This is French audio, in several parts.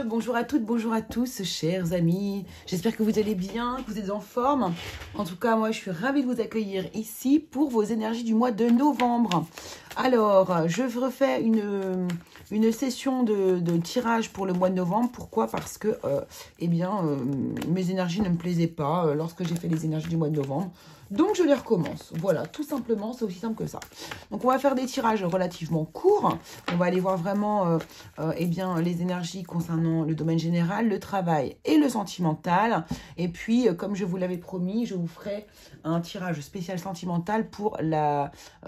bonjour à toutes, bonjour à tous, chers amis. J'espère que vous allez bien, que vous êtes en forme. En tout cas, moi, je suis ravie de vous accueillir ici pour vos énergies du mois de novembre. Alors, je refais une session de tirage pour le mois de novembre. Pourquoi? Parce que, mes énergies ne me plaisaient pas lorsque j'ai fait les énergies du mois de novembre. Donc, je les recommence. Voilà, tout simplement, c'est aussi simple que ça. Donc, on va faire des tirages relativement courts. On va aller voir vraiment les énergies concernant le domaine général, le travail et le sentimental. Et puis, comme je vous l'avais promis, je vous ferai un tirage spécial sentimental pour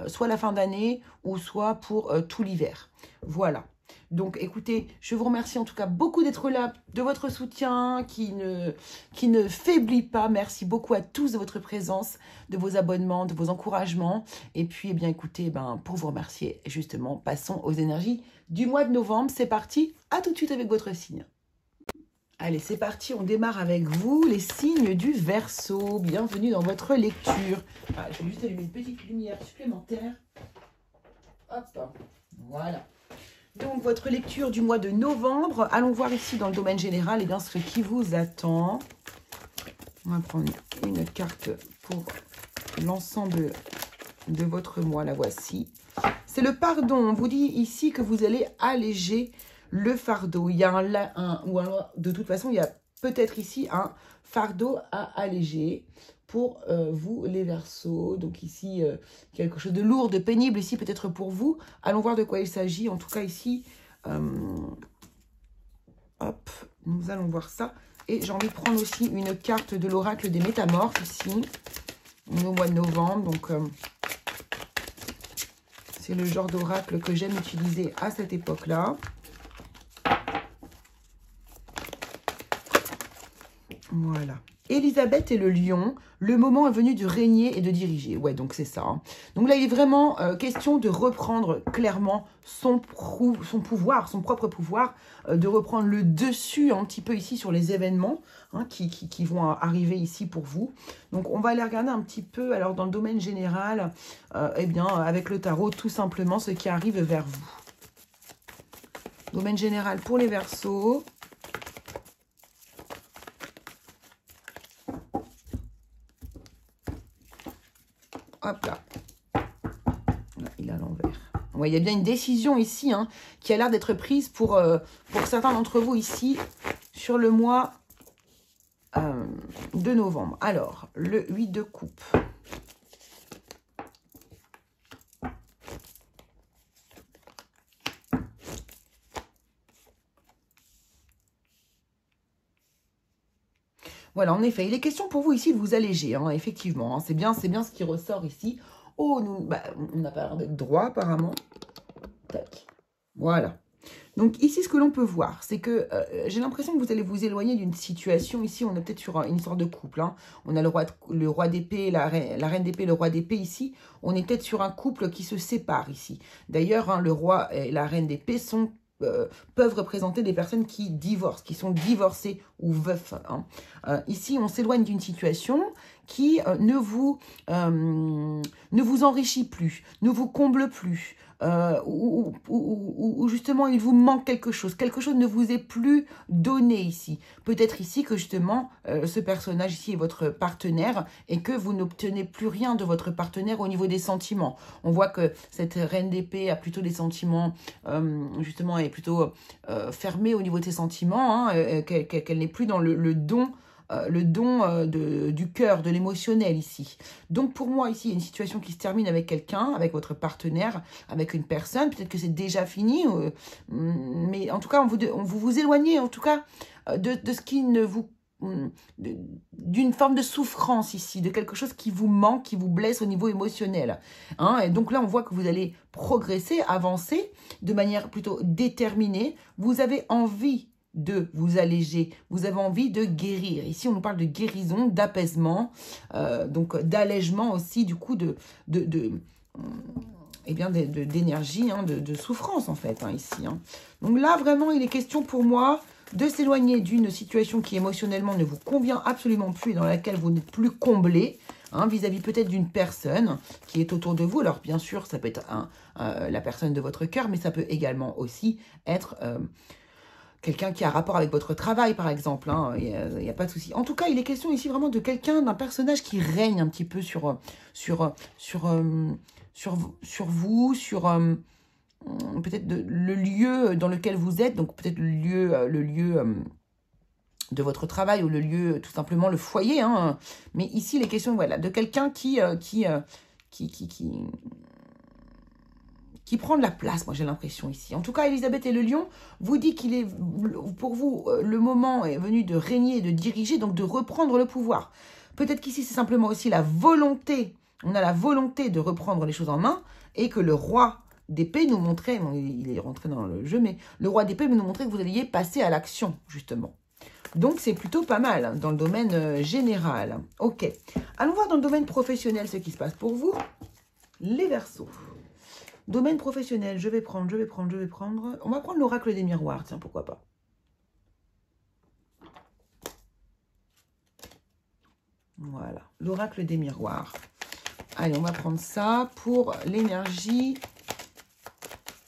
soit la fin d'année ou soit pour tout l'hiver. Voilà. Donc, écoutez, je vous remercie en tout cas beaucoup d'être là, de votre soutien qui ne faiblit pas. Merci beaucoup à tous de votre présence, de vos abonnements, de vos encouragements. Et puis, écoutez, pour vous remercier, justement, passons aux énergies du mois de novembre. C'est parti, à tout de suite avec votre signe. Allez, c'est parti, on démarre avec vous, les signes du Verseau. Bienvenue dans votre lecture. Je vais juste allumer une petite lumière supplémentaire. Hop, voilà. Donc, votre lecture du mois de novembre. Allons voir ici dans le domaine général ce qui vous attend. On va prendre une carte pour l'ensemble de votre mois. La voici. C'est le pardon. On vous dit ici que vous allez alléger le fardeau. Il y a de toute façon, il y a peut-être ici un fardeau à alléger pour vous les Verseaux. Donc ici, quelque chose de lourd, de pénible ici peut-être pour vous. Allons voir de quoi il s'agit. En tout cas ici, hop, nous allons voir ça. Et j'ai envie de prendre aussi une carte de l'oracle des métamorphes ici, au mois de novembre. Donc c'est le genre d'oracle que j'aime utiliser à cette époque-là. Voilà. Elisabeth et le lion, le moment est venu de régner et de diriger. Ouais, donc c'est ça. Hein. Donc là, il est vraiment question de reprendre clairement son pouvoir, son propre pouvoir, de reprendre le dessus un petit peu ici sur les événements qui vont arriver ici pour vous. Donc, on va aller regarder un petit peu, alors dans le domaine général, avec le tarot, tout simplement, ce qui arrive vers vous. Domaine général pour les Verseaux. Hop là. Là, il est à l'envers. Ouais, il y a bien une décision ici qui a l'air d'être prise pour certains d'entre vous ici sur le mois de novembre. Alors, le 8 de coupe. Voilà, en effet, il est question pour vous ici de vous alléger, effectivement. C'est bien ce qui ressort ici. Oh, on n'a pas l'air d'être droit, apparemment. Tac. Voilà. Donc, ici, ce que l'on peut voir, c'est que j'ai l'impression que vous allez vous éloigner d'une situation. Ici, on est peut-être sur une histoire de couple. On a le roi d'épée, la reine d'épée, le roi d'épée ici. On est peut-être sur un couple qui se sépare ici. D'ailleurs, le roi et la reine d'épée peuvent représenter des personnes qui divorcent, qui sont divorcées ou veufs. Ici, on s'éloigne d'une situation qui ne vous enrichit plus, ne vous comble plus, ou justement il vous manque quelque chose ne vous est plus donné ici. Peut-être ici que justement ce personnage ici est votre partenaire et que vous n'obtenez plus rien de votre partenaire au niveau des sentiments. On voit que cette reine d'épée a plutôt des sentiments, justement, est plutôt fermée au niveau de ses sentiments, qu'elle n'est plus dans le don. Du cœur, de l'émotionnel ici. Donc pour moi ici, il y a une situation qui se termine avec quelqu'un, avec votre partenaire, avec une personne. Peut-être que c'est déjà fini, mais en tout cas, vous vous éloignez en tout cas de ce qui ne vous... d'une forme de souffrance ici, de quelque chose qui vous manque, qui vous blesse au niveau émotionnel. Et donc là, on voit que vous allez progresser, avancer de manière plutôt déterminée. Vous avez envie de vous alléger, vous avez envie de guérir. Ici, on nous parle de guérison, d'apaisement, donc d'allègement aussi, du coup, d'énergie, de souffrance, en fait, ici. Donc là, vraiment, il est question pour moi de s'éloigner d'une situation qui émotionnellement ne vous convient absolument plus et dans laquelle vous n'êtes plus comblé, vis-à-vis peut-être d'une personne qui est autour de vous. Alors, bien sûr, ça peut être la personne de votre cœur, mais ça peut également aussi être... quelqu'un qui a rapport avec votre travail, par exemple. Hein, il n'y a pas de souci. En tout cas, il est question ici vraiment de quelqu'un, d'un personnage qui règne un petit peu sur vous, sur peut-être le lieu dans lequel vous êtes, donc peut-être le lieu de votre travail ou le lieu, tout simplement le foyer. Hein. Mais ici, les questions, voilà, de quelqu'un qui prend de la place, moi j'ai l'impression ici. En tout cas, Elisabeth et le lion vous dit qu'il est, pour vous, le moment est venu de régner et de diriger, donc de reprendre le pouvoir. Peut-être qu'ici, c'est simplement aussi la volonté, on a la volonté de reprendre les choses en main, et que le roi d'épée nous montrait, bon, il est rentré dans le jeu, mais le roi d'épée nous montrait que vous alliez passer à l'action, justement. Donc, c'est plutôt pas mal dans le domaine général. Ok. Allons voir dans le domaine professionnel ce qui se passe pour vous, les Verseaux. Domaine professionnel, je vais prendre. On va prendre l'oracle des miroirs, tiens, pourquoi pas. Voilà, l'oracle des miroirs. Allez, on va prendre ça pour l'énergie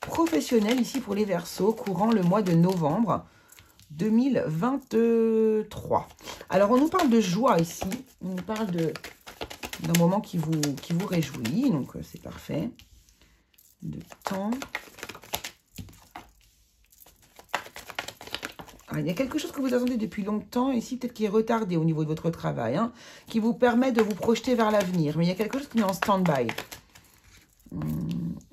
professionnelle, ici pour les Verseaux, courant le mois de novembre 2023. Alors, on nous parle de joie ici. On nous parle d'un moment qui vous réjouit, donc c'est parfait. De temps. Ah, il y a quelque chose que vous attendez depuis longtemps, ici, peut-être qui est retardé au niveau de votre travail, hein, qui vous permet de vous projeter vers l'avenir. Mais il y a quelque chose qui est en stand-by.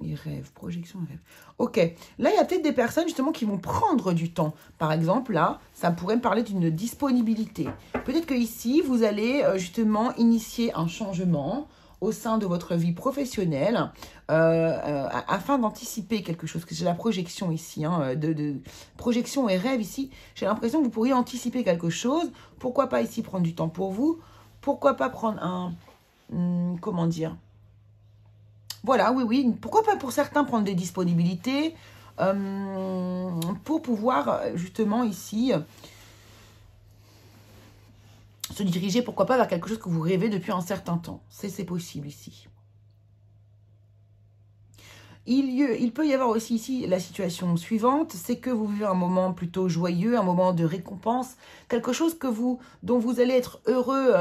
Et rêve, projection et rêve. Ok, là, il y a peut-être des personnes, justement, qui vont prendre du temps. Par exemple, là, ça pourrait me parler d'une disponibilité. Peut-être que ici, vous allez, justement, initier un changement au sein de votre vie professionnelle afin d'anticiper quelque chose, que j'ai la projection ici, hein, de projection et rêve ici, j'ai l'impression que vous pourriez anticiper quelque chose. Pourquoi pas ici prendre du temps pour vous? Pourquoi pas prendre comment dire? Voilà, oui, pourquoi pas pour certains prendre des disponibilités pour pouvoir justement ici se diriger, pourquoi pas, vers quelque chose que vous rêvez depuis un certain temps. C'est possible ici. Il peut y avoir aussi ici la situation suivante, c'est que vous vivez un moment plutôt joyeux, un moment de récompense, quelque chose dont vous allez être heureux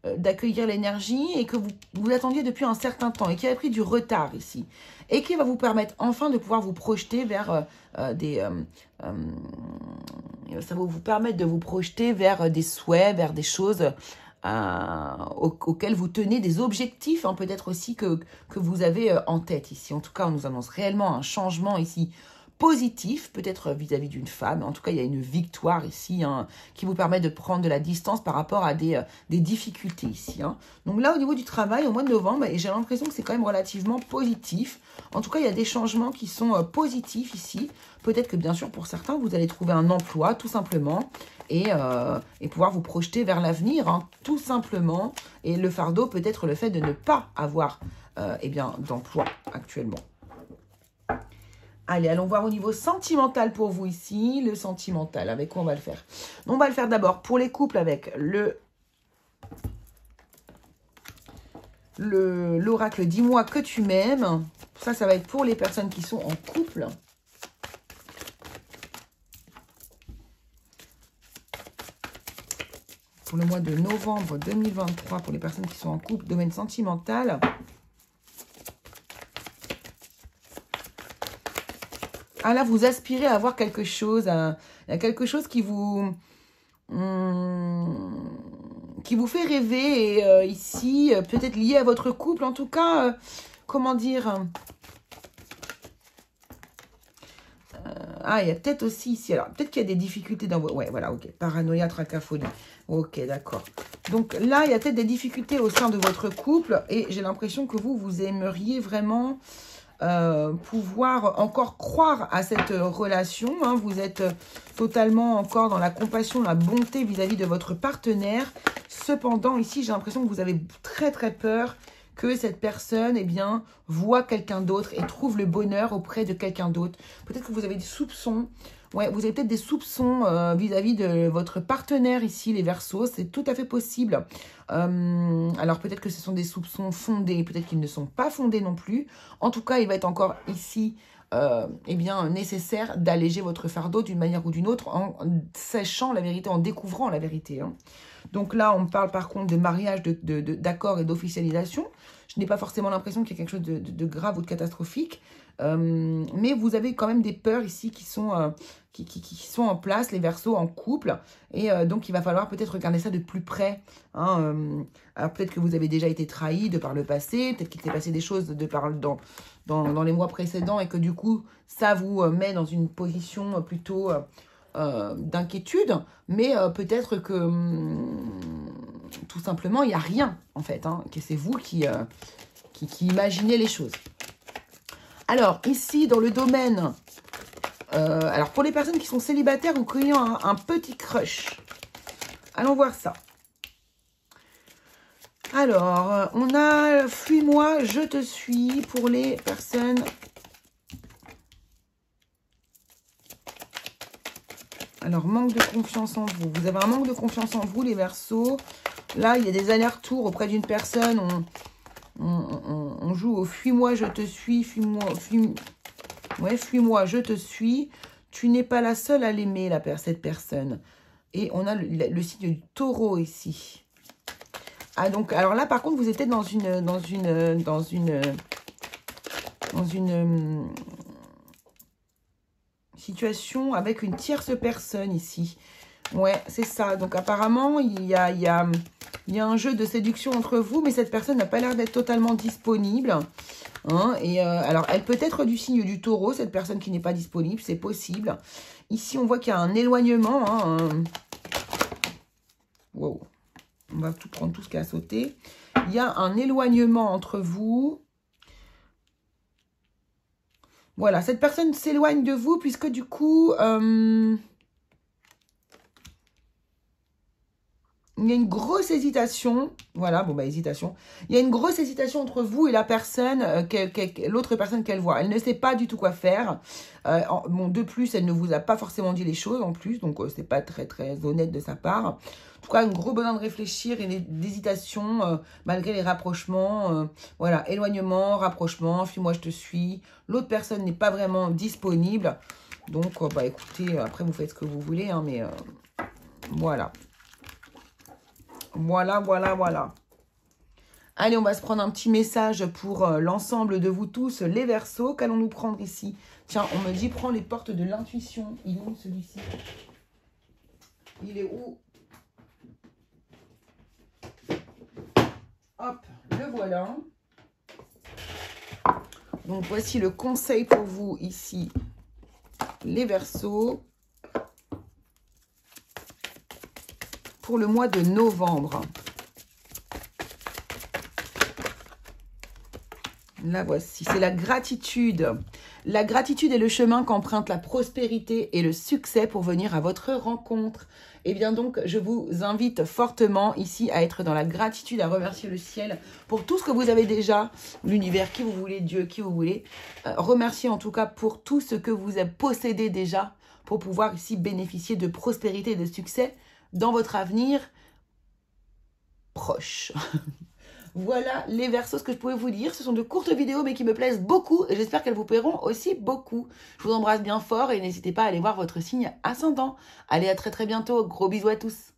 d'accueillir l'énergie et que vous attendiez depuis un certain temps et qui a pris du retard ici. Et qui va vous permettre enfin de pouvoir vous projeter vers ça va vous permettre de vous projeter vers des souhaits, vers des choses auxquels vous tenez, des objectifs, hein, peut-être aussi que vous avez en tête ici. En tout cas, on nous annonce réellement un changement ici positif, peut-être vis-à-vis d'une femme. En tout cas, il y a une victoire ici, hein, qui vous permet de prendre de la distance par rapport à des difficultés ici. Hein. Donc là, au niveau du travail, au mois de novembre, j'ai l'impression que c'est quand même relativement positif. En tout cas, il y a des changements qui sont positifs ici. Peut-être que, bien sûr, pour certains, vous allez trouver un emploi, tout simplement, et pouvoir vous projeter vers l'avenir, hein, tout simplement. Et le fardeau, peut-être le fait de ne pas avoir d'emploi actuellement. Allez, allons voir au niveau sentimental pour vous ici. Le sentimental, avec quoi on va le faire? On va le faire d'abord pour les couples avec l'oracle Dis-moi que tu m'aimes. Ça va être pour les personnes qui sont en couple. Pour le mois de novembre 2023, pour les personnes qui sont en couple, domaine sentimental. Ah là, vous aspirez à avoir quelque chose, il y a quelque chose qui vous fait rêver, et ici, peut-être lié à votre couple, en tout cas, comment dire, il y a peut-être aussi ici, alors peut-être qu'il y a des difficultés dans vos... Ouais, voilà, ok, paranoïa, tracaphonie, ok, d'accord. Donc là, il y a peut-être des difficultés au sein de votre couple, et j'ai l'impression que vous aimeriez vraiment... pouvoir encore croire à cette relation, hein. Vous êtes totalement encore dans la compassion, la bonté vis-à-vis de votre partenaire. Cependant, ici, j'ai l'impression que vous avez très très peur que cette personne, voit quelqu'un d'autre et trouve le bonheur auprès de quelqu'un d'autre. Peut-être que vous avez des soupçons. Ouais, vous avez peut-être des soupçons vis-à-vis de votre partenaire ici, les Verseaux. C'est tout à fait possible. Alors, peut-être que ce sont des soupçons fondés. Peut-être qu'ils ne sont pas fondés non plus. En tout cas, il va être encore ici eh bien, nécessaire d'alléger votre fardeau d'une manière ou d'une autre en sachant la vérité, en découvrant la vérité. Hein. Donc là, on parle par contre de mariage, d'accord et d'officialisation. Je n'ai pas forcément l'impression qu'il y a quelque chose de grave ou de catastrophique. Mais vous avez quand même des peurs ici qui sont en place, les Verseaux en couple. Et donc, il va falloir peut-être regarder ça de plus près. Hein, alors, peut-être que vous avez déjà été trahi de par le passé. Peut-être qu'il s'est passé des choses dans les mois précédents. Et que du coup, ça vous met dans une position plutôt d'inquiétude. Mais peut-être que tout simplement, il n'y a rien, en fait. Hein, que c'est vous qui imaginez les choses. Alors, ici, dans le domaine... alors, pour les personnes qui sont célibataires ou qui ont un petit crush, allons voir ça. Alors, on a « Fuis-moi, je te suis » pour les personnes... Alors, manque de confiance en vous. Vous avez un manque de confiance en vous, les Verseaux. Là, il y a des allers-retours auprès d'une personne. On joue au « Fuis-moi, je te suis », ouais, fuis-moi, je te suis. Tu n'es pas la seule à l'aimer, cette personne. Et on a le signe du Taureau ici. Ah, donc, alors là, par contre, vous êtes dans une situation avec une tierce personne ici. Ouais, c'est ça. Donc, apparemment, il y a un jeu de séduction entre vous, mais cette personne n'a pas l'air d'être totalement disponible. Hein, et alors, elle peut être du signe du Taureau, cette personne qui n'est pas disponible, c'est possible. Ici, on voit qu'il y a un éloignement. Hein, wow. On va tout prendre, tout ce qui a sauté. Il y a un éloignement entre vous. Voilà, cette personne s'éloigne de vous puisque du coup... il y a une grosse hésitation. Voilà, bon, bah, hésitation. Il y a une grosse hésitation entre vous et la personne, l'autre personne qu'elle voit. Elle ne sait pas du tout quoi faire. Bon, de plus, elle ne vous a pas forcément dit les choses en plus. Donc, c'est pas très, très honnête de sa part. En tout cas, un gros besoin de réfléchir et d'hésitation malgré les rapprochements. Voilà, éloignement, rapprochement, fuis-moi, je te suis. L'autre personne n'est pas vraiment disponible. Donc, bah, écoutez, après, vous faites ce que vous voulez. Hein, mais voilà. Voilà, voilà, voilà. Allez, on va se prendre un petit message pour l'ensemble de vous tous, les Verseaux. Qu'allons-nous prendre ici? Tiens, on me dit, prends les portes de l'intuition. Il est où celui-ci? Il est où? Hop, le voilà. Donc, voici le conseil pour vous ici, les Verseaux. Pour le mois de novembre. Là, voici. C'est la gratitude. La gratitude est le chemin qu'emprunte la prospérité et le succès pour venir à votre rencontre. Et bien donc, je vous invite fortement ici à être dans la gratitude, à remercier le ciel pour tout ce que vous avez déjà, l'univers, qui vous voulez, Dieu, qui vous voulez. Remercier en tout cas pour tout ce que vous avez possédé déjà pour pouvoir ici bénéficier de prospérité et de succès dans votre avenir proche. Voilà les Verseaux, ce que je pouvais vous dire. Ce sont de courtes vidéos, mais qui me plaisent beaucoup. Et j'espère qu'elles vous plairont aussi beaucoup. Je vous embrasse bien fort et n'hésitez pas à aller voir votre signe ascendant. Allez, à très très bientôt. Gros bisous à tous.